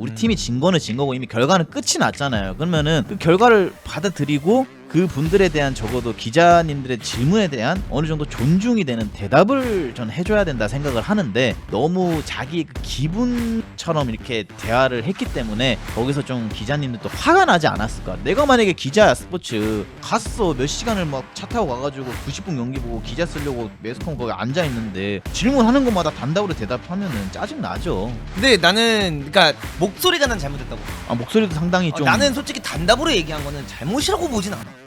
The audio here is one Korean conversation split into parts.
우리 팀이 진 거는 진 거고 이미 결과는 끝이 났잖아요. 그러면은 그 결과를 받아들이고 그 분들에 대한 적어도 기자님들의 질문에 대한 어느 정도 존중이 되는 대답을 전 해줘야 된다 생각을 하는데 너무 자기 그 기분처럼 이렇게 대화를 했기 때문에 거기서 좀 기자님들도 화가 나지 않았을까. 내가 만약에 기자야 스포츠 갔어 몇 시간을 막 차 타고 가가지고 90분 경기 보고 기자 쓰려고 매스컴 거기 앉아있는데 질문하는 것마다 단답으로 대답하면은 짜증나죠. 근데 나는 그러니까 목소리가 난 잘못했다고. 아 목소리도 상당히 좀 나는 솔직히 단답으로 얘기한 거는 잘못이라고 보진 않아.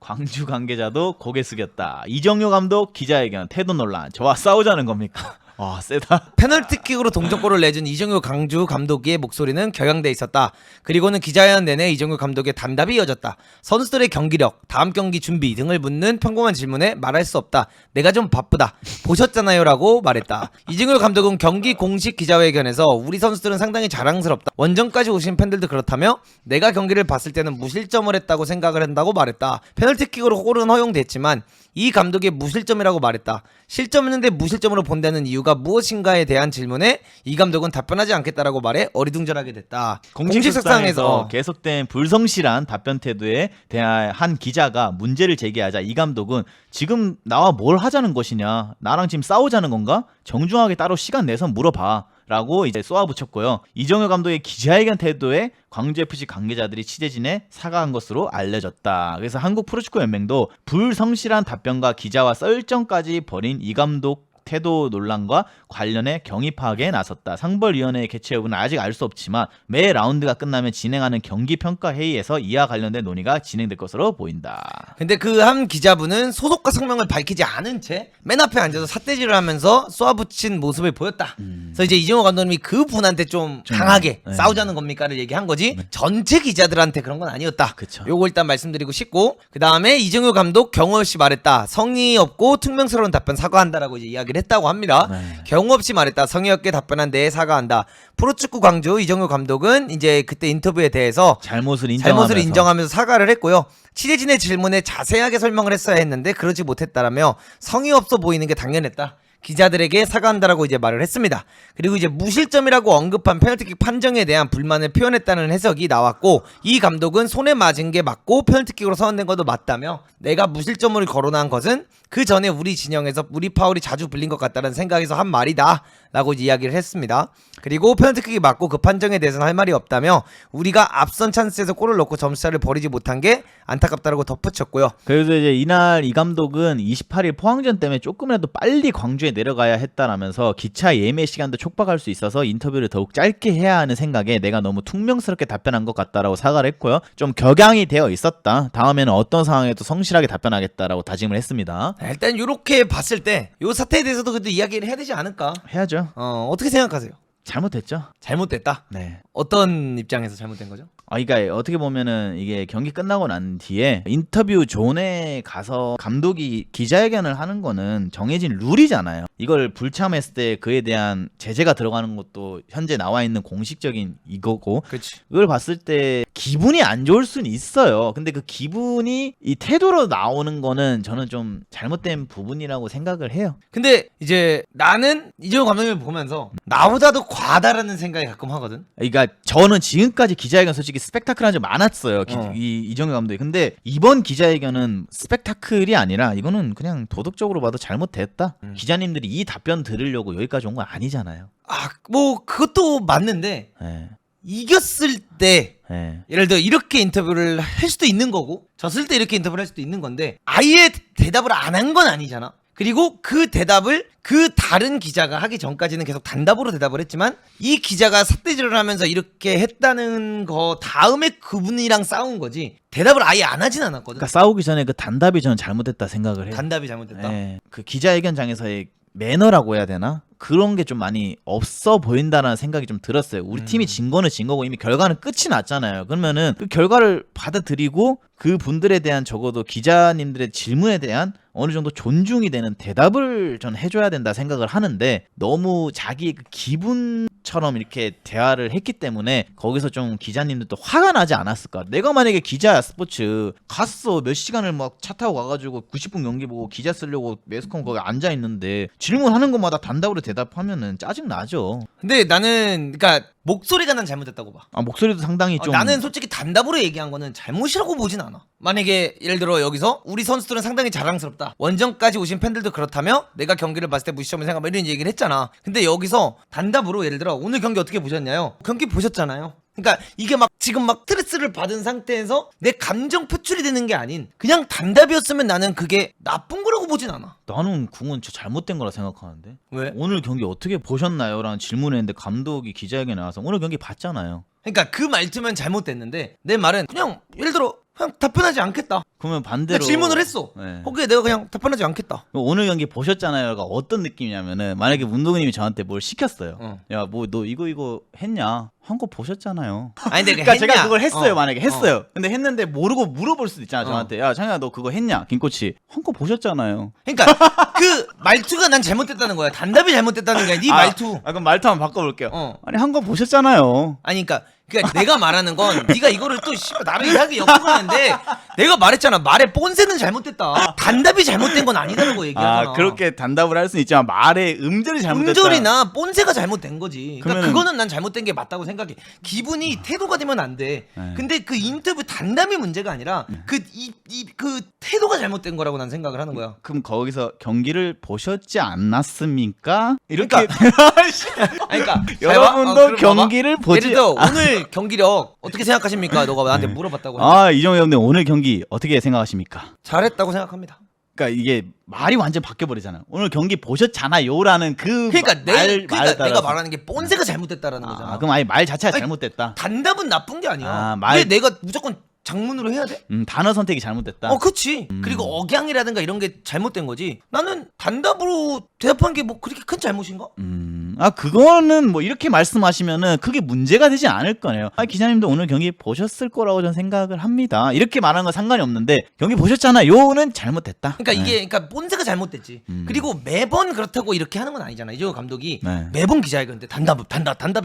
광주 관계자도 고개 숙였다. 이정효 감독 기자회견 태도 논란. 저와 싸우자는 겁니까? 와 세다. 페널티킥으로 동점골을 내준 이정효 광주 감독의 목소리는 격양돼 있었다. 그리고는 기자회견 내내 이정효 감독의 단답이 이어졌다. 선수들의 경기력, 다음 경기 준비 등을 묻는 평범한 질문에 말할 수 없다. 내가 좀 바쁘다. 보셨잖아요 라고 말했다. 이정효 감독은 경기 공식 기자회견에서 우리 선수들은 상당히 자랑스럽다. 원정까지 오신 팬들도 그렇다며 내가 경기를 봤을 때는 무실점을 했다고 생각을 한다고 말했다. 페널티킥으로 골은 허용됐지만 이 감독의 무실점이라고 말했다. 실점했는데 무실점으로 본다는 이유가 무엇인가에 대한 질문에 이 감독은 답변하지 않겠다라고 말해 어리둥절하게 됐다. 공식 석상에서 계속된 불성실한 답변 태도에 대한 한 기자가 문제를 제기하자 이 감독은 지금 나와 뭘 하자는 것이냐, 나랑 지금 싸우자는 건가? 정중하게 따로 시간 내서 물어봐 라고 이제 쏘아붙였고요. 이정효 감독의 기자회견 태도에 광주FC 관계자들이 취재진에 사과한 것으로 알려졌다. 그래서 한국프로축구연맹도 불성실한 답변과 기자와 썰전까지 벌인 이 감독 태도 논란과 관련해 경위 파악에 나섰다. 상벌위원회의 개최 여부는 아직 알 수 없지만 매 라운드가 끝나면 진행하는 경기평가 회의에서 이와 관련된 논의가 진행될 것으로 보인다. 근데 그 한 기자분은 소속과 성명을 밝히지 않은 채 맨 앞에 앉아서 삿대질을 하면서 쏘아붙인 모습을 보였다. 그래서 이제 이정호 감독님이 그 분한테 좀 강하게 싸우자는 겁니까를 얘기한 거지 전체 기자들한테 그런 건 아니었다. 그쵸. 요거 일단 말씀드리고 싶고, 그 다음에 이정효 감독 경호 없이 말했다. 성의 없고 퉁명스러운 답변 사과한다라고 이제 이야기를 했다고 합니다. 경호 없이 말했다. 성의 없게 답변한 데에 사과한다. 프로축구 광주 이정효 감독은 이제 그때 인터뷰에 대해서 잘못을 인정하면서 사과를 했고요. 취재진의 질문에 자세하게 설명을 했어야 했는데 그러지 못했다라며 성의 없어 보이는 게 당연했다. 기자들에게 사과한다라고 이제 말을 했습니다. 그리고 이제 무실점이라고 언급한 페널티킥 판정에 대한 불만을 표현했다는 해석이 나왔고, 이 감독은 손에 맞은 게 맞고 페널티킥으로 선언된 것도 맞다며 내가 무실점을 거론한 것은 그 전에 우리 진영에서 우리 파울이 자주 불린 것 같다는 생각에서 한 말이다 라고 이야기를 했습니다. 그리고 페널티킥이 맞고 그 판정에 대해서는 할 말이 없다며 우리가 앞선 찬스에서 골을 넣고 점수차를 벌이지 못한 게 안타깝다라고 덧붙였고요. 그래서 이제 이날 이 감독은 28일 포항전 때문에 조금이라도 빨리 광주에 내려가야 했다라면서 기차 예매 시간도 촉박할 수 있어서 인터뷰를 더욱 짧게 해야 하는 생각에 내가 너무 퉁명스럽게 답변한 것 같다라고 사과를 했고요. 좀 격양이 되어 있었다. 다음에는 어떤 상황에도 성실하게 답변하겠다라고 다짐을 했습니다. 일단 이렇게 봤을 때 이 사태에 대해서도 그래도 이야기를 해야 되지 않을까? 해야죠. 어떻게 생각하세요? 잘못됐죠. 잘못됐다? 네. 어떤 입장에서 잘못된 거죠? 그러니까 어떻게 보면은 이게 경기 끝나고 난 뒤에 인터뷰 존에 가서 감독이 기자회견을 하는 거는 정해진 룰이잖아요. 이걸 불참했을 때 그에 대한 제재가 들어가는 것도 현재 나와 있는 공식적인 이거고, 그렇지. 그걸 봤을 때 기분이 안 좋을 수는 있어요. 근데 그 기분이 이 태도로 나오는 거는 저는 좀 잘못된 부분이라고 생각을 해요. 근데 이제 나는 이정효 감독님을 보면서 나보다도 과다라는 생각이 가끔 하거든. 그러니까 저는 지금까지 기자회견 솔직히 스펙타클한 적 많았어요. 이정효 감독이. 근데 이번 기자회견은 스펙타클이 아니라 이거는 그냥 도덕적으로 봐도 잘못됐다. 기자님들이 이 답변 들으려고 여기까지 온 건 아니잖아요. 뭐 그것도 맞는데 네. 이겼을 때 네. 예를 들어 이렇게 인터뷰를 할 수도 있는 거고 졌을 때 이렇게 인터뷰를 할 수도 있는 건데 아예 대답을 안 한 건 아니잖아. 그리고 그 대답을 그 다른 기자가 하기 전까지는 계속 단답으로 대답을 했지만 이 기자가 삿대질을 하면서 이렇게 했다는 거 다음에 그분이랑 싸운 거지 대답을 아예 안 하진 않았거든. 그러니까 싸우기 전에 그 단답이 저는 잘못됐다 생각을 해요. 단답이 잘못됐다. 네. 그 기자회견장에서의 매너라고 해야 되나? 그런 게 좀 많이 없어 보인다는 생각이 좀 들었어요. 우리 팀이 진 거는 진 거고 이미 결과는 끝이 났잖아요. 그러면은 그 결과를 받아들이고 그 분들에 대한 적어도 기자님들의 질문에 대한 어느 정도 존중이 되는 대답을 전 해줘야 된다 생각을 하는데 너무 자기 그 기분 가족처럼 이렇게 대화를 했기 때문에 거기서 좀 기자님들도 화가 나지 않았을까. 내가 만약에 기자야, 스포츠 갔어, 몇 시간을 막 차 타고 가가지고 90분 경기 보고 기자 쓰려고 매스컴 거기 앉아 있는데 질문하는 것마다 단답으로 대답하면은 짜증 나죠. 근데 나는 그러니까 목소리가 난 잘못했다고 봐. 아, 목소리도 상당히 좀 나는 솔직히 단답으로 얘기한 거는 잘못이라고 보진 않아. 만약에 예를 들어 여기서 우리 선수들은 상당히 자랑스럽다, 원정까지 오신 팬들도 그렇다며 내가 경기를 봤을 때 무시점을 생각, 이런 얘기를 했잖아. 근데 여기서 단답으로 예를 들어 오늘 경기 어떻게 보셨냐요? 경기 보셨잖아요. 그러니까 이게 막 지금 막 스트레스를 받은 상태에서 내 감정 표출이 되는 게 아닌 그냥 단답이었으면 나는 그게 나쁜 거라고 보진 않아. 나는 그건 진짜 잘못된 거라 생각하는데. 왜? 오늘 경기 어떻게 보셨나요? 라는 질문을 했는데 감독이 기자에게 나와서 오늘 경기 봤잖아요. 그러니까 그 말투면 잘못됐는데 내 말은 그냥 예를 들어 그냥 답변하지 않겠다. 그러면 반대로 그러니까 질문을 했어. 네. 거기에 내가 그냥 답변하지 않겠다. 오늘 경기 보셨잖아요가 어떤 느낌이냐면은 만약에 문동님이 저한테 뭘 시켰어요. 야, 뭐 너 이거 했냐? 한 거 보셨잖아요. 아니 근데 그러니까 제가 했냐? 그걸 했어요. 만약에 했어요. 근데 했는데 모르고 물어볼 수도 있잖아. 저한테. 야, 창현아 너 그거 했냐? 김코치. 한 거 보셨잖아요. 그러니까 그 말투가 난 잘못됐다는 거야. 단답이 잘못됐다는 게 아니라 네 말투. 그럼 말투 한번 바꿔볼게요. 아니 한 거 보셨잖아요. 아니 그러니까 내가 말하는 건 네가 이거를 또 씨발 나를 이상하게 엮어가는데 내가 말했잖아. 말의 본세는 잘못됐다. 단답이 잘못된 건 아니다는 거 얘기하잖아. 그렇게 단답을 할 수는 있지만 말의 음절이 잘못됐다. 음절이나 본세가 잘못된 거지. 그러니까 그러면은- 그거는 난 잘못된 게 맞다고 생각해. 기분이 태도가 되면 안 돼. 근데 그 인터뷰 단답이 문제가 아니라 그 태도가 잘못된 거라고 난 생각을 하는 거야. 그럼 거기서 경기를 보셨지 않았습니까? 이렇게 그러니까 여러분도 경기를 보지. 예를 들어 오늘 경기력 어떻게 생각하십니까? 너가 나한테 물어봤다고. 이정현 형님 오늘 경기 어떻게 생각하십니까? 잘했다고 생각합니다. 그러니까 이게 말이 완전 바뀌어버리잖아요. 오늘 경기 보셨잖아요?라는 그러니까 따라서. 내가 말하는 게 본세가 잘못됐다라는 거잖아. 그럼 아예 말 자체가 아니, 잘못됐다. 단답은 나쁜 게 아니야. 말- 왜 내가 무조건 장문으로 해야 돼? 단어 선택이 잘못됐다. 그치. 그리고 억양이라든가 이런 게 잘못된 거지. 나는 단답으로 대답한 게 뭐 그렇게 큰 잘못인가? 그거는 뭐 이렇게 말씀하시면은 크게 문제가 되지 않을 거네요. 기자님도 오늘 경기 보셨을 거라고 저는 생각을 합니다. 이렇게 말하는 건 상관이 없는데 경기 보셨잖아요는 잘못됐다. 그러니까 그러니까 본세가 잘못됐지. 그리고 매번 그렇다고 이렇게 하는 건 아니잖아. 이정우 감독이 네. 매번 기자회견 때 단답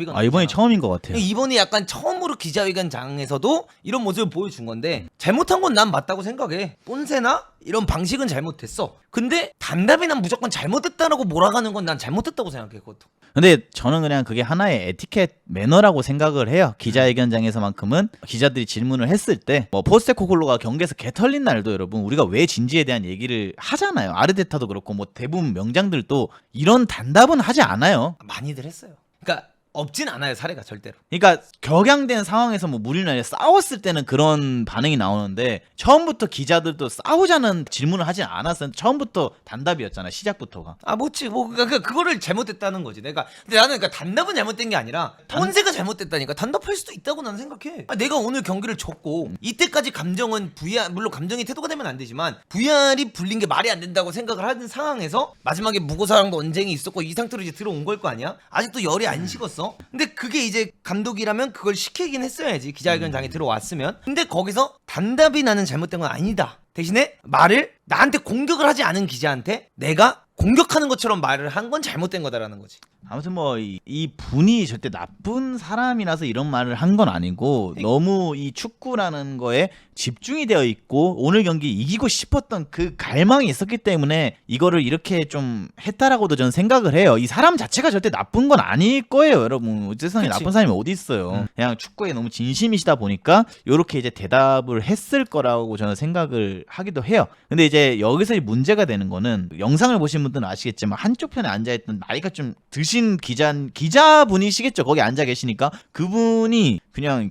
이건 이번이 아니잖아. 처음인 것 같아요. 이번이 약간 처음으로 기자회견장에서도 이런 모습을 보여준 건데 잘못한 건 난 맞다고 생각해. 본세나 이런 방식은 잘못됐어. 근데 단답이 난 무조건 잘못됐다라고 몰아가는 건 난 잘못됐다고 생각해. 그것도. 근데 저는 그냥 그게 하나의 에티켓 매너라고 생각을 해요. 기자회견장에서만큼은 기자들이 질문을 했을 때 뭐 포스테코글로가 경기에서 개 털린 날도 여러분 우리가 왜 진지에 대한 얘기를 하잖아요. 아르테타도 그렇고 뭐 대부분 명장들도 이런 단답은 하지 않아요. 많이들 했어요. 그러니까 없진 않아요. 사례가 절대로. 그러니까 격양된 상황에서 뭐 무리나 싸웠을 때는 그런 반응이 나오는데 처음부터 기자들도 싸우자는 질문을 하지 않았어요. 처음부터 단답이었잖아. 시작부터가. 그러니까 그거를 잘못됐다는 거지. 근데 나는 그러니까 단답은 잘못된 게 아니라 본세가 잘못됐다니까. 단답할 수도 있다고 나는 생각해. 내가 오늘 경기를 졌고 이때까지 감정은 물론 감정이 태도가 되면 안 되지만 VR이 불린 게 말이 안 된다고 생각을 하는 상황에서 마지막에 무고사랑도 언쟁이 있었고 이 상태로 이제 들어온 걸 거 아니야? 아직도 열이 안 식었어. 근데 그게 이제 감독이라면 그걸 시키긴 했어야지. 기자회견장에 들어왔으면. 근데 거기서 단답이 나는 잘못된 건 아니다. 대신에 말을 나한테 공격을 하지 않은 기자한테 내가 공격하는 것처럼 말을 한 건 잘못된 거다라는 거지. 아무튼 뭐 이 분이 절대 나쁜 사람이라서 이런 말을 한 건 아니고 너무 이 축구라는 거에 집중이 되어 있고 오늘 경기 이기고 싶었던 그 갈망이 있었기 때문에 이거를 이렇게 좀 했다라고도 저는 생각을 해요. 이 사람 자체가 절대 나쁜 건 아닐 거예요, 여러분. 세상에 나쁜 사람이 어디 있어요. 그냥 축구에 너무 진심이시다 보니까 이렇게 이제 대답을 했을 거라고 저는 생각을 하기도 해요. 근데 이제 여기서 문제가 되는 거는 영상을 보신 분들은 아시겠지만 한쪽 편에 앉아있던 나이가 좀 드신 기자분이시겠죠. 거기 앉아 계시니까 그분이 그냥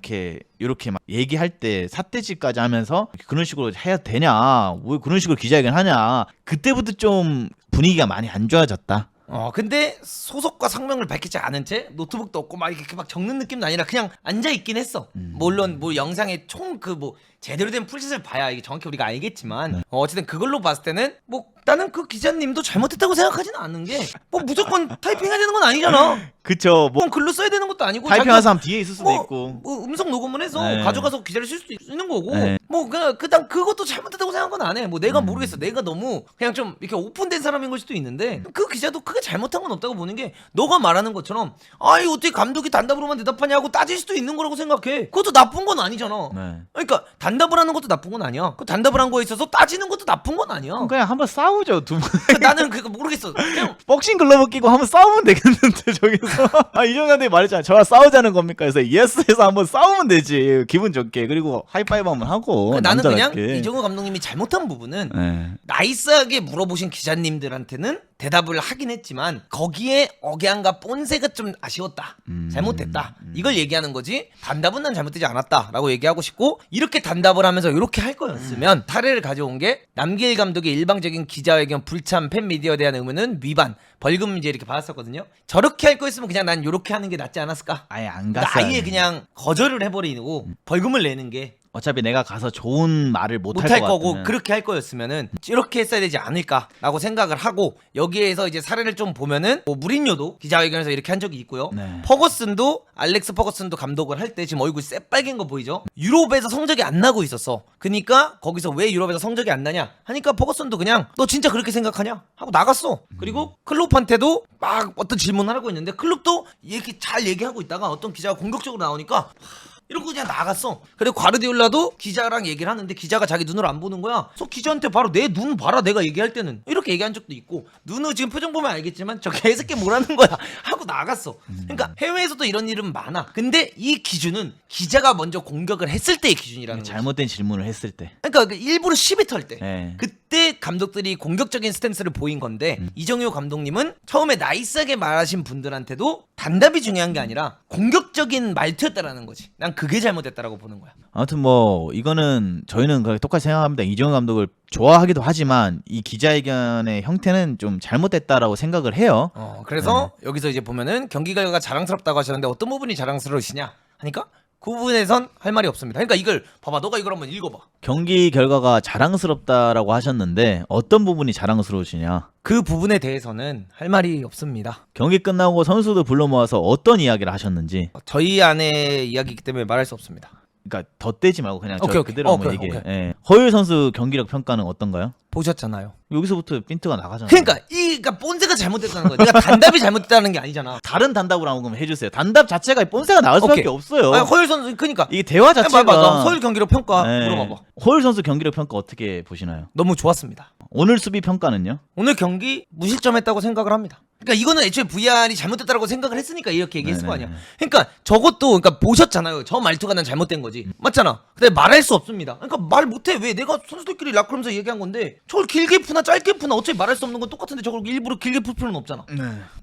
이렇게 막 얘기할 때 삿대질까지 하면서 그런 식으로 해야 되냐, 왜 그런 식으로 기자회견 하냐, 그때부터 좀 분위기가 많이 안 좋아졌다. 근데 소속과 성명을 밝히지 않은 채 노트북도 없고 막 이렇게 막 적는 느낌도 아니라 그냥 앉아 있긴 했어. 물론 뭐 영상에 총 제대로 된 풀셋을 봐야 이게 정확히 우리가 알겠지만 어쨌든 그걸로 봤을 때는 뭐 나는 그 기자님도 잘못했다고 생각하지는 않는 게 뭐 무조건 타이핑해야 되는 건 아니잖아. 그쵸. 뭐 글로 써야 되는 것도 아니고 타이핑하는 사람 뒤에 있을 수도 있고 뭐 음성 녹음을 해서 네. 가져가서 기자를 쓸 수도 있는 거고 네. 뭐 그냥 그것도 잘못했다고 생각은 안 해. 뭐 내가 모르겠어. 내가 너무 그냥 좀 이렇게 오픈된 사람인 걸 수도 있는데 그 기자도 크게 크게 잘못한 건 없다고 보는 게 너가 말하는 것처럼 아이 어떻게 감독이 단답으로만 대답하냐고 따질 수도 있는 거라고 생각해. 그것도 나쁜 건 아니잖아. 네. 그러니까 단답을 하는 것도 나쁜 건 아니야. 그 단답을 한 거에 있어서 따지는 것도 나쁜 건 아니야. 그냥 한번 싸우죠 두 분. 나는 그거 모르겠어. 그냥 복싱 글러브 끼고 한번 싸우면 되겠는데 저기서. 이정현 감독이 말했잖아. 저랑 싸우자는 겁니까? 그래서 예스해서 한번 싸우면 되지. 기분 좋게. 그리고 하이파이브 한번 하고. 나는 남자답게. 그냥 이정우 감독님이 잘못한 부분은 네. 나이스하게 물어보신 기자님들한테는 대답을 하긴 했지만 거기에 억양과 뽐새가 좀 아쉬웠다. 잘못됐다. 이걸 얘기하는 거지. 단답은 난 잘못되지 않았다라고 얘기하고 싶고 이렇게 단답을 하면서 이렇게 할 거였으면 사례를 가져온 게 남길 감독의 일방적인 기자회견 불참 팬미디어에 대한 의무는 위반 벌금 이제 이렇게 받았었거든요. 저렇게 할 거였으면 그냥 난 이렇게 하는 게 낫지 않았을까? 아예 안 그러니까 갔어요. 아예 그냥 거절을 해버리고 벌금을 내는 게 어차피 내가 가서 좋은 말을 못 못할 할 거고 같으면. 그렇게 할 거였으면은 이렇게 했어야 되지 않을까라고 생각을 하고 여기에서 이제 사례를 좀 보면은 뭐 무린요도 기자회견에서 이렇게 한 적이 있고요. 네. 퍼거슨도 알렉스 퍼거슨도 감독을 할 때 지금 얼굴 새빨간 거 보이죠? 유럽에서 성적이 안 나고 있었어. 그러니까 거기서 왜 유럽에서 성적이 안 나냐 하니까 퍼거슨도 그냥 너 진짜 그렇게 생각하냐 하고 나갔어. 그리고 클롭한테도 막 어떤 질문을 하고 있는데 클롭도 이렇게 잘 얘기하고 있다가 어떤 기자가 공격적으로 나오니까 이러고 그냥 나갔어. 그리고 과르디올라도 기자랑 얘기를 하는데 기자가 자기 눈을 안 보는 거야. 그래서 기자한테 바로 내 눈 봐라 내가 얘기할 때는 이렇게 얘기한 적도 있고 눈을 지금 표정 보면 알겠지만 저 개새끼 뭐라는 거야 하고 나갔어. 그러니까 해외에서도 이런 일은 많아. 근데 이 기준은 기자가 먼저 공격을 했을 때의 기준이라는 거지. 잘못된 질문을 했을 때. 그러니까 일부러 시비 털 때. 네. 그때 감독들이 공격적인 스탠스를 보인 건데 이정효 감독님은 처음에 나이스하게 말하신 분들한테도 단답이 중요한 게 아니라 공격적인 말투였다라는 거지. 난 그게 잘못됐다라고 보는 거야. 아무튼 뭐 이거는 저희는 그렇게 똑같이 생각합니다. 이정현 감독을 좋아하기도 하지만 이 기자회견의 형태는 좀 잘못됐다라고 생각을 해요. 그래서 여기서 이제 보면은 경기 결과가 자랑스럽다고 하셨는데 어떤 부분이 자랑스러우시냐 하니까 그 부분에선 할 말이 없습니다. 그러니까 이걸 봐봐. 너가 이걸 한번 읽어봐. 경기 결과가 자랑스럽다라고 하셨는데 어떤 부분이 자랑스러우시냐? 그 부분에 대해서는 할 말이 없습니다. 경기 끝나고 선수들 불러 모아서 어떤 이야기를 하셨는지. 저희 안의 이야기이기 때문에 말할 수 없습니다. 그러니까 덧대지 말고 그냥 오케이, 저 오케이. 그대로 한번 오케이, 얘기해. 오케이. 예. 허율 선수 경기력 평가는 어떤가요? 보셨잖아요. 여기서부터 핀트가 나가잖아요. 그러니까 그러니까 본세가 잘못됐다는 거야. 내가 단답이 잘못됐다는 게 아니잖아. 다른 단답으로 한번 해주세요. 단답 자체가 본세가 나올 수밖에 오케이. 없어요. 아니, 허율 선수 그러니까 이게 대화 자체가. 봐봐. 서울 경기력 평가 예. 물어봐봐. 허율 선수 경기력 평가 어떻게 보시나요? 너무 좋았습니다. 오늘 수비 평가는요? 오늘 경기 무실점했다고 생각을 합니다. 그러니까 이거는 애초에 VR이 잘못됐다고 생각을 했으니까 이렇게 얘기했을 거 아니야. 그러니까 저것도 그러니까 보셨잖아요. 저 말투가 난 잘못된 거지. 맞잖아. 근데 말할 수 없습니다. 그러니까 말 못해. 왜 내가 선수들끼리 라크하면서 얘기한 건데 저걸 길게 푸나 짧게 푸나 어차피 말할 수 없는 건 똑같은데 저걸 일부러 길게 풀 필요는 없잖아.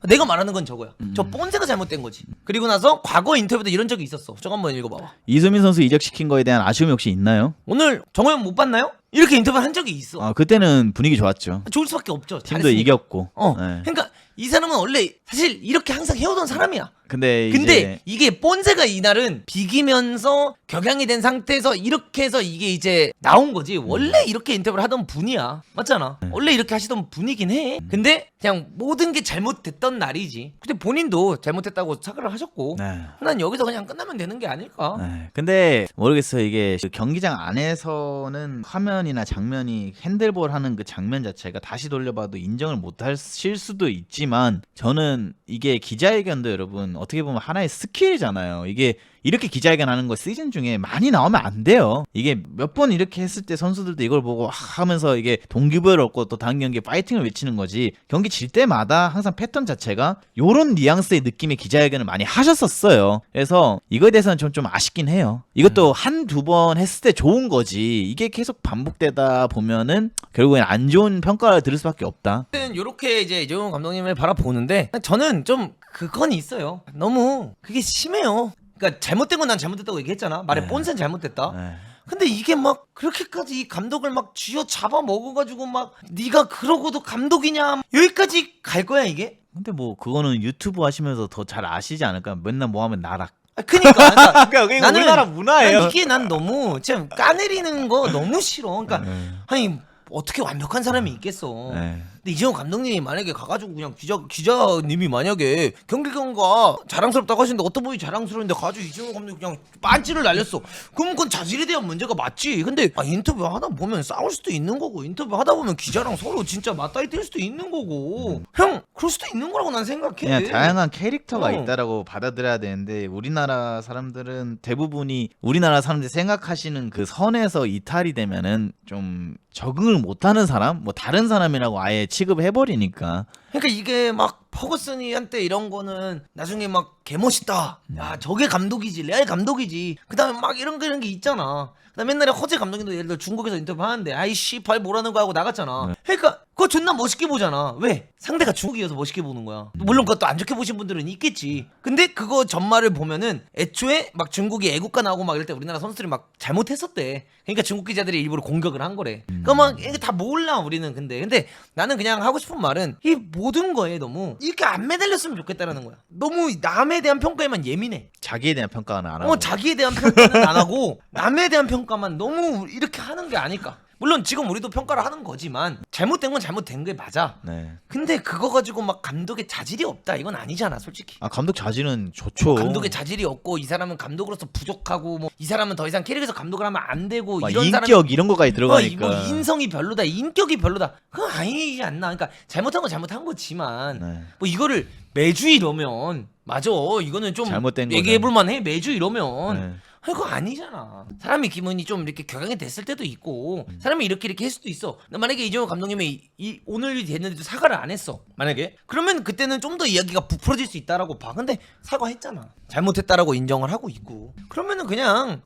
내가 말하는 건 저거야. 저 뻔세가 잘못된 거지. 그리고 나서 과거 인터뷰도 이런 적이 있었어. 저거 한번 읽어봐봐. 이수민 선수 이적시킨 거에 대한 아쉬움이 혹시 있나요? 오늘 정호영 못 봤나요? 이렇게 인터뷰 한 적이 있어. 아 그때는 분위기 좋았죠. 좋을 수밖에 없죠. 팀도 잘했으니까. 이겼고. 네. 그러니까 이 사람은 원래 사실 이렇게 항상 해오던 사람이야. 근데 이게 뽐세가 이날은 비기면서 격양이 된 상태에서 이렇게 해서 이게 이제 나온 거지. 원래 이렇게 인터뷰를 하던 분이야. 맞잖아. 원래 이렇게 하시던 분이긴 해. 근데 그냥 모든 게 잘못됐던 날이지. 근데 본인도 잘못했다고 사과를 하셨고 네. 난 여기서 그냥 끝나면 되는 게 아닐까. 네. 근데 모르겠어요. 이게 그 경기장 안에서는 화면이나 장면이 핸들볼 하는 그 장면 자체가 다시 돌려봐도 인정을 못하실 수도 있지만 저는 이게 기자회견도 여러분 어떻게 보면 하나의 스킬이잖아요. 이게 이렇게 기자회견 하는 거 시즌 중에 많이 나오면 안 돼요. 이게 몇 번 이렇게 했을 때 선수들도 이걸 보고 하면서 이게 동기부여를 얻고 또 다음 경기에 파이팅을 외치는 거지. 경기 질 때마다 항상 패턴 자체가 요런 뉘앙스의 느낌의 기자회견을 많이 하셨었어요. 그래서 이거에 대해서는 좀 아쉽긴 해요. 이것도 한두 번 했을 때 좋은 거지. 이게 계속 반복되다 보면은 결국엔 안 좋은 평가를 들을 수밖에 없다. 이렇게 이제 이정훈 감독님을 바라보는데 저는 좀 그건 있어요. 너무 그게 심해요. 그러니까 잘못된 건 난 잘못됐다고 얘기했잖아. 말에 뽐새는 잘못됐다. 네. 근데 이게 막 그렇게까지 이 감독을 막 쥐어 잡아 먹어가지고 막 네가 그러고도 감독이냐 여기까지 갈 거야 이게? 근데 뭐 그거는 유튜브 하시면서 더 잘 아시지 않을까? 맨날 뭐 하면 나락. 그러니까 그게 나는 우리나라 문화예요. 아니, 이게 난 너무 참 까내리는 거 너무 싫어. 그러니까 아니 어떻게 완벽한 사람이 있겠어. 네. 근데 이재용 감독님이 만약에 가가지고 그냥 기자님이 만약에 경기 결과 자랑스럽다고 하시는데 어떤 분이 자랑스러운데 가지고 이재용 감독이 그냥 빤찌를 날렸어. 그럼 그건 자질에 대한 문제가 맞지. 근데 인터뷰 하다 보면 싸울 수도 있는 거고 인터뷰 하다 보면 기자랑 서로 진짜 맞다이 뜰 수도 있는 거고 형 그럴 수도 있는 거라고 난 생각해. 그냥 다양한 캐릭터가 어. 있다라고 받아들여야 되는데 우리나라 사람들은 대부분이 우리나라 사람들이 생각하시는 그 선에서 이탈이 되면은 좀 적응을 못하는 사람, 뭐 다른 사람이라고 아예 취급해 버리니까. 그러니까 이게 막 퍼거슨이한테 이런 거는 나중에 막 개멋있다. 야 저게 감독이지, 레알 감독이지. 그다음에 막 이런 게 있잖아. 그다음 옛날에 허재 감독님도 예를 들어 중국에서 인터뷰 하는데 아이씨 발 뭐라는 거 하고 나갔잖아. 그러니까 그거 존나 멋있게 보잖아. 왜? 상대가 중국이어서 멋있게 보는 거야. 물론 그것도 안 좋게 보신 분들은 있겠지. 근데 그거 전말을 보면은 애초에 막 중국이 애국가 나오고 막 이럴 때 우리나라 선수들이 막 잘못했었대. 그러니까 중국 기자들이 일부러 공격을 한 거래. 그러니까 막 이게 다 몰라 우리는. 근데 나는 그냥 하고 싶은 말은 이 모든 거에 너무 이렇게 안 매달렸으면 좋겠다라는 거야. 너무 남에 대한 평가에만 예민해. 자기에 대한 평가는 안 하고. 자기에 대한 평가는 안 하고 남에 대한 평가만 너무 이렇게 하는 게 아닐까. 물론 지금 우리도 평가를 하는 거지만 잘못된 건 잘못된 게 맞아. 네. 근데 그거 가지고 막 감독의 자질이 없다 이건 아니잖아 솔직히. 아 감독 자질은 좋죠. 감독의 자질이 없고 이 사람은 감독으로서 부족하고 뭐 이 사람은 더 이상 캐릭에서 감독을 하면 안 되고 막 이런 인격 사람 이런 거까지 들어가니까. 뭐 인성이 별로다 인격이 별로다 그건 아니지 않나. 그러니까 잘못한 건 잘못한 거지만 네. 뭐 이거를 매주 이러면 맞아 이거는 좀 잘못된 얘기해볼 만해. 매주 이러면 네. 그거 아니잖아. 사람이 기분이 좀 이렇게 격양이 됐을 때도 있고 사람이 이렇게 할 수도 있어. 근데 만약에 이정우 감독님이 오늘 일이 됐는데도 사과를 안 했어 만약에 그러면 그때는 좀 더 이야기가 부풀어질 수 있다라고 봐. 근데 사과했잖아. 잘못했다라고 인정을 하고 있고 그러면은 그냥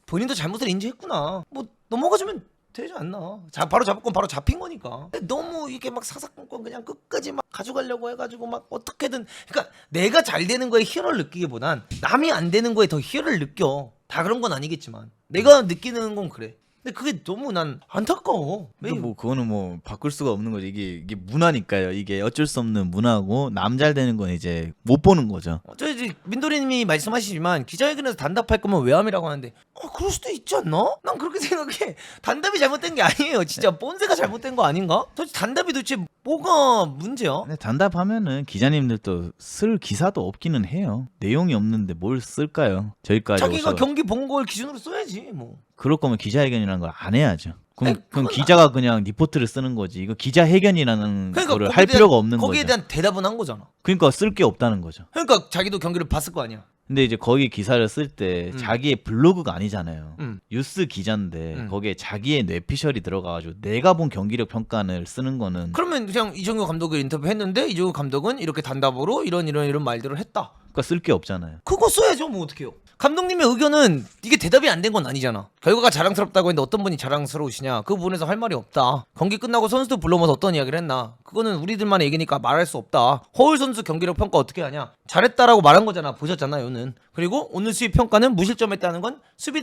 본인도 잘못을 인지했구나 뭐 넘어가주면 되지 않나. 바로 잡을 건 바로 잡힌 거니까. 근데 너무 이게 막 사사건건 그냥 끝까지 막 가져가려고 해가지고 막 어떻게든 그러니까 내가 잘 되는 거에 희열을 느끼기보단 남이 안 되는 거에 더 희열을 느껴. 다 그런 건 아니겠지만 내가 느끼는 건 그래. 근데 그게 너무 난 안타까워. 근데 뭐 그거는 뭐 바꿀 수가 없는 거죠. 이게 문화니까요. 이게 어쩔 수 없는 문화고 남 잘 되는 건 이제 못 보는 거죠. 저 이제 민도리님이 말씀하시지만 기자회견에서 단답할 거면 외함이라고 하는데 그럴 수도 있지 않나? 난 그렇게 생각해. 단답이 잘못된 게 아니에요. 진짜 본세가 잘못된 거 아닌가? 도대체 단답이 도대체 뭐가 문제야? 근데 단답하면은 기자님들도 쓸 기사도 없기는 해요. 내용이 없는데 뭘 쓸까요? 저희까지 자기가 오셔. 경기 본 걸 기준으로 써야지 뭐. 그럴 거면 기자회견이라는 걸 안 해야죠. 그럼 그건 기자가 그냥 리포트를 쓰는 거지. 이거 기자회견이라는 거를 할 거기에 필요가 없는 거기에 거죠. 대한 대답은 한 거잖아. 그러니까 쓸 게 없다는 거죠. 그러니까 자기도 경기를 봤을 거 아니야. 근데 이제 거기 기사를 쓸 때 자기의 블로그가 아니잖아요. 음. 뉴스 기자인데 음. 거기에 자기의 뇌피셜이 들어가가지고 내가 본 경기력 평가를 쓰는 거는 그러면 그냥 이정효 감독을 인터뷰했는데 이정효 감독은 이렇게 단답으로 이런 말들을 했다. 그러니까 쓸 게 없잖아요. 그거 써야죠. 뭐 어떡해요. 감독님의 의견은 이게 대답이 안 된 건 아니잖아. 결과가 자랑스럽다고 했는데 어떤 분이 자랑스러우시냐. 그 부분에서 할 말이 없다. 경기 끝나고 선수들 불러모아서 어떤 이야기를 했나. 그거는 우리들만의 얘기니까 말할 수 없다. 허울 선수 경기력 평가 어떻게 하냐. 잘했다라고 말한 거잖아. 보셨잖아요. 그리고 오늘 수비 평가는 무실점했다는 건 수비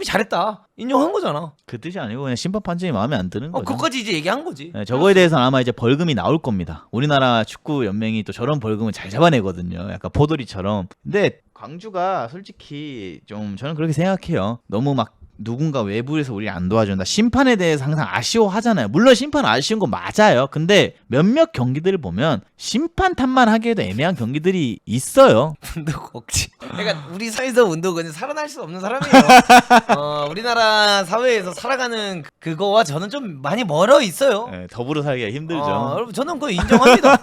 잘했다. 인정한 거잖아. 그 뜻이 아니고 그냥 심판 판정이 마음에 안 드는 거죠. 그거까지 이제 얘기한 거지. 네, 저거에 대해서는 아마 이제 벌금이 나올 겁니다. 우리나라 축구 연맹이 또 저런 벌금을 잘 잡아내거든요. 약간 포도리처럼. 근데 광주가 솔직히 좀 저는 그렇게 생각해요. 너무 막 누군가 외부에서 우리를 안 도와준다. 심판에 대해서 항상 아쉬워하잖아요. 물론 심판 아쉬운 거 맞아요. 근데 몇몇 경기들을 보면 심판 탓만 하기에도 애매한 경기들이 있어요. 운동 억지. 그러니까 우리 사회에서 운동은 살아날 수 없는 사람이에요. 우리나라 사회에서 살아가는 그거와 저는 좀 많이 멀어 있어요. 네, 더불어 살기가 힘들죠. 여러분 저는 그거 인정합니다.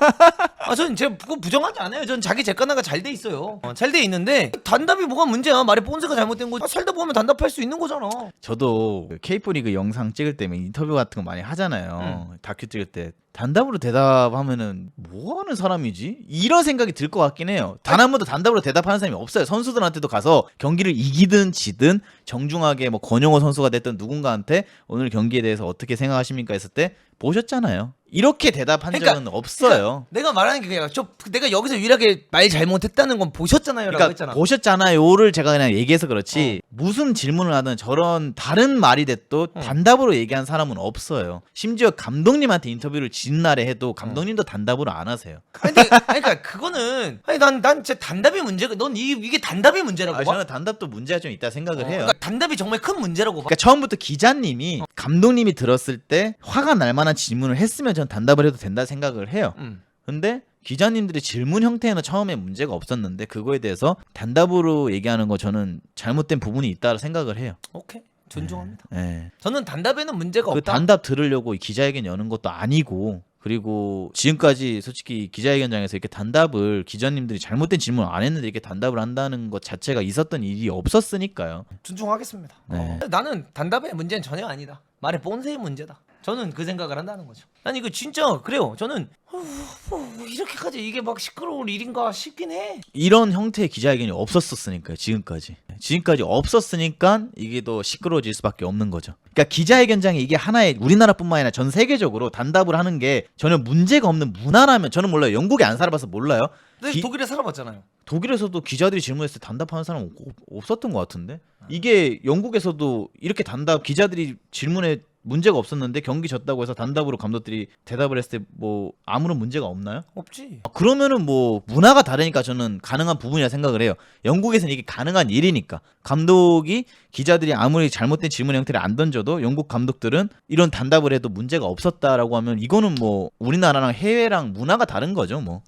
저는 제가 그거 부정하지 않아요. 저는 자기 객관화가 잘 돼 있어요. 잘 돼 있는데 단답이 뭐가 문제야? 말이 본세가 잘못된 거지. 살다 보면 단답할 수 있는 거잖아. 저도 K4 리그 영상 찍을 때 인터뷰 같은 거 많이 하잖아요. 다큐 찍을 때 단답으로 대답하면은 뭐 하는 사람이지? 이런 생각이 들 것 같긴 해요. 단 한 번도 단답으로 대답하는 사람이 없어요. 선수들한테도 가서 경기를 이기든 지든 정중하게 뭐 권영호 선수가 됐든 누군가한테 오늘 경기에 대해서 어떻게 생각하십니까 했을 때 보셨잖아요. 이렇게 대답한 적은 없어요. 내가 말하는 게 그냥 내가 여기서 유일하게 말 잘못했다는 건 보셨잖아요라고 그러니까 했잖아. 보셨잖아요를 제가 그냥 얘기해서 그렇지 무슨 질문을 하든 저런 다른 말이 됐도 단답으로 얘기한 사람은 없어요. 심지어 감독님한테 인터뷰를 지날에 해도 감독님도 단답으로 안 하세요. 그러니까 그거는 난 진짜 단답이 문제가 넌 이게 단답이 문제라고 봐? 저는 단답도 문제가 좀 있다 생각을 해요. 그러니까 단답이 정말 큰 문제라고 봐. 그러니까 처음부터 기자님이 감독님이 들었을 때 화가 날 만한 질문을 했으면 전 단답을 해도 된다 생각을 해요. 근데 기자님들의 질문 형태에는 처음에 문제가 없었는데 그거에 대해서 단답으로 얘기하는 거 저는 잘못된 부분이 있다고 생각을 해요. 오케이. 존중합니다. 네. 저는 단답에는 문제가 그 없다. 단답 들으려고 기자회견 여는 것도 아니고 그리고 지금까지 솔직히 기자회견장에서 이렇게 단답을 기자님들이 잘못된 질문을 안 했는데 이렇게 단답을 한다는 것 자체가 있었던 일이 없었으니까요. 존중하겠습니다. 네. 나는 단답의 문제는 전혀 아니다. 말의 본세의 문제다. 저는 그 생각을 한다는 거죠. 난 이거 진짜 그래요. 저는 이렇게까지 이게 막 시끄러울 일인가 싶긴 해. 이런 형태의 기자회견이 없었으니까요. 지금까지 없었으니까 이게 더 시끄러워질 수밖에 없는 거죠. 그러니까 기자회견장에 이게 하나의 우리나라뿐만 아니라 전 세계적으로 단답을 하는 게 전혀 문제가 없는 문화라면 저는 몰라요. 영국에 안 살아봐서 몰라요. 근데 독일에 살아봤잖아요. 독일에서도 기자들이 질문했을 때 단답하는 사람은 없었던 것 같은데 이게 영국에서도 이렇게 기자들이 질문에 문제가 없었는데 경기 졌다고 해서 단답으로 감독들이 대답을 했을 때 뭐 아무런 문제가 없나요? 없지. 그러면은 뭐 문화가 다르니까 저는 가능한 부분이라 생각을 해요. 영국에서는 이게 가능한 일이니까 감독이 기자들이 아무리 잘못된 질문 형태를 안 던져도 영국 감독들은 이런 단답을 해도 문제가 없었다라고 하면 이거는 뭐 우리나라랑 해외랑 문화가 다른 거죠 뭐.